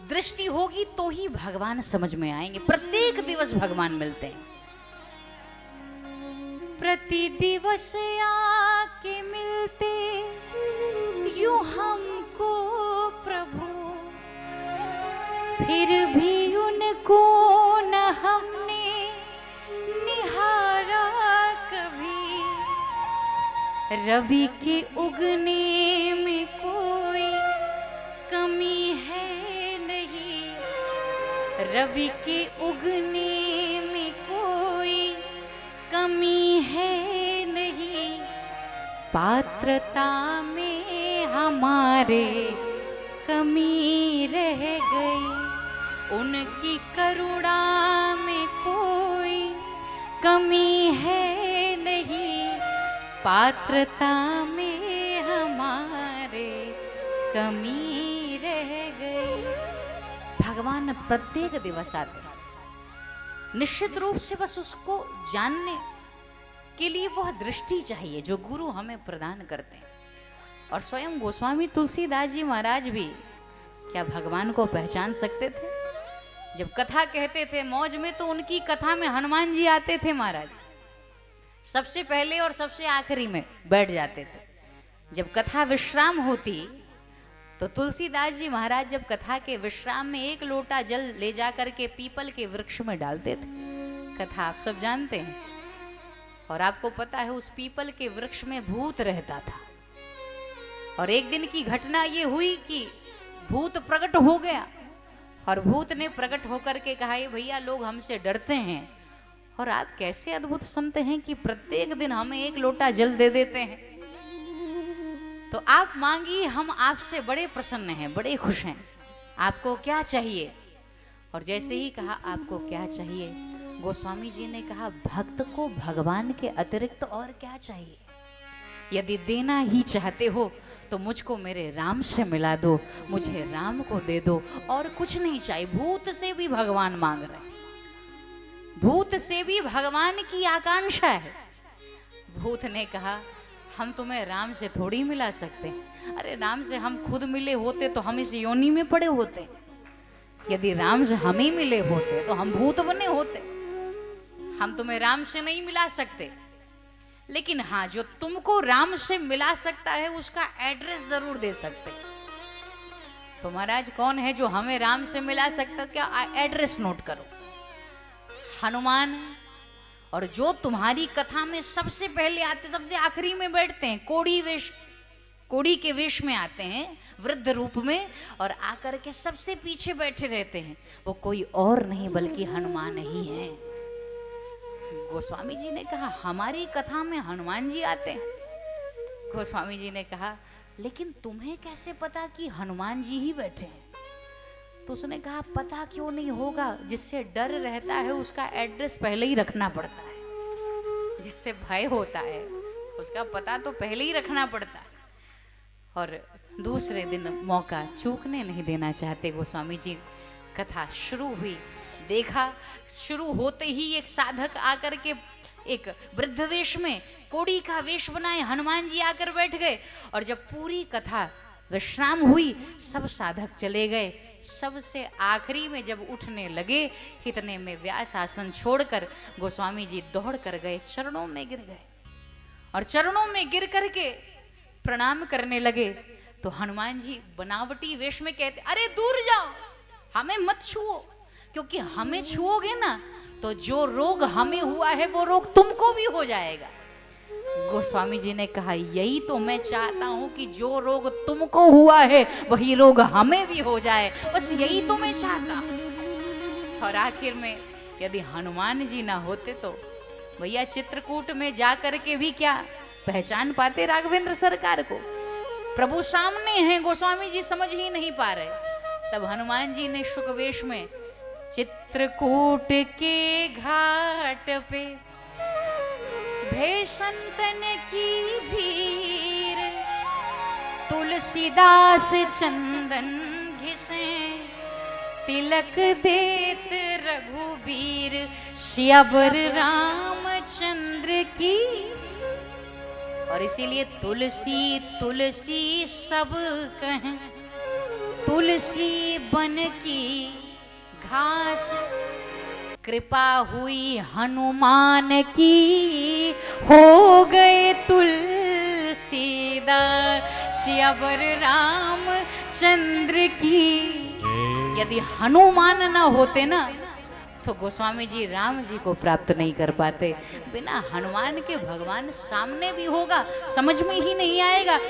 दृष्टि होगी तो ही भगवान समझ में आएंगे। प्रत्येक दिवस भगवान मिलते हैं, प्रति दिवस आके मिलते यूं हमको प्रभु, फिर भी उनको न हमने निहारा कभी। रवि के उगने में कोई कमी है नहीं, रवि के उगने में कोई कमी है नहीं, पात्रता में हमारे कमी रह गई। उनकी करुणा में कोई कमी है नहीं, पात्रता में हमारे कमी रह गई। भगवान प्रत्येक दिवस आते हैं, निश्चित रूप से बस उसको जानने के लिए वह दृष्टि चाहिए जो गुरु हमें प्रदान करते हैं। और स्वयं गोस्वामी तुलसीदास जी महाराज भी क्या भगवान को पहचान सकते थे? जब कथा कहते थे मौज में, तो उनकी कथा में हनुमान जी आते थे महाराज, सबसे पहले और सबसे आखिरी में बैठ जाते थे। जब कथा विश्राम होती तो तुलसीदास जी महाराज जब कथा के विश्राम में एक लोटा जल ले जा करके पीपल के वृक्ष में डालते थे। कथा आप सब जानते हैं, और आपको पता है उस पीपल के वृक्ष में भूत रहता था। और एक दिन की घटना ये हुई कि भूत प्रकट हो गया, और भूत ने प्रकट होकर के कहा, ये भैया लोग हमसे डरते हैं, और आप कैसे अद्भुत संत हैं कि प्रत्येक दिन हमें एक लोटा जल दे देते हैं। तो आप मांगिए, हम आपसे बड़े प्रसन्न हैं, बड़े खुश हैं, आपको क्या चाहिए? और जैसे ही कहा आपको क्या चाहिए, गोस्वामी जी ने कहा, भक्त को भगवान के अतिरिक्त और क्या चाहिए? यदि देना ही चाहते हो तो मुझको मेरे राम से मिला दो, मुझे राम को दे दो, और कुछ नहीं चाहिए। भूत से भी भगवान मांग रहे हैं, भूत से भी भगवान की आकांक्षा है। भूत ने कहा, हम तुम्हें राम से थोड़ी मिला सकते। अरे राम से हम खुद मिले होते तो हम इस योनि में पड़े होते। यदि राम से हम ही मिले होते तो हम भूत बने होते। हम तुम्हें राम से नहीं मिला सकते, लेकिन हाँ, जो तुमको राम से मिला सकता है उसका एड्रेस जरूर दे सकते। तो महाराज कौन है जो हमें राम से मिला सकता? क्या एड्रेस नोट करो, हनुमान। और जो तुम्हारी कथा में सबसे पहले आते, सबसे आखिरी में बैठते हैं, कोड़ी के वेश में आते हैं, वृद्ध रूप में, और आकर के सबसे पीछे बैठे रहते हैं, वो कोई और नहीं बल्कि हनुमान ही है। गोस्वामी जी ने कहा, हमारी कथा में हनुमान जी आते हैं? गोस्वामी जी ने कहा, लेकिन तुम्हें कैसे पता कि हनुमान जी ही बैठे हैं? तो उसने कहा, पता क्यों नहीं होगा? जिससे डर रहता है उसका एड्रेस पहले ही रखना पड़ता है, जिससे भय होता है उसका पता तो पहले ही रखना पड़ता है। और दूसरे दिन मौका चूकने नहीं देना चाहते गोस्वामी जी। कथा शुरू हुई, देखा शुरू होते ही एक साधक आकर के एक वृद्ध वेश में, कोड़ी का वेश बनाए हनुमान जी आकर बैठ गए। और जब पूरी कथा विश्राम हुई, सब साधक चले गए। सबसे आखिरी में जब उठने लगे, इतने में व्यास आसन छोड़कर गोस्वामी जी दौड़ कर गए, चरणों में गिर गए, और चरणों में गिर करके प्रणाम करने लगे। तो हनुमान जी बनावटी वेश में कहते, अरे दूर जाओ, हमें मत छुओ, क्योंकि हमें छुओगे ना तो जो रोग हमें हुआ है वो रोग तुमको भी हो जाएगा। गोस्वामी जी ने कहा, यही तो मैं चाहता हूं कि जो रोग तुमको हुआ है वही रोग हमें भी हो जाए, बस यही तो मैं चाहता हूं। और आखिर में यदि हनुमान जी ना होते तो भैया चित्रकूट में जाकर के भी क्या पहचान पाते राघवेंद्र सरकार को? प्रभु सामने हैं, गोस्वामी जी समझ ही नहीं पा रहे। तब हनुमान जी ने शुकवेश में चित्रकूट के घाट पे भे संतन की भीड़, तुलसीदास चंदन घिसे, तिलक देत रघुबीर, श्यावर रामचंद्र की। और इसीलिए तुलसी तुलसी सब कहें, तुलसी बन की घास, कृपा हुई हनुमान की, हो गए तुलसीदास अवर रामचंद्र की। यदि हनुमान ना होते ना तो गोस्वामी जी राम जी को प्राप्त नहीं कर पाते। बिना हनुमान के भगवान सामने भी होगा समझ में ही नहीं आएगा।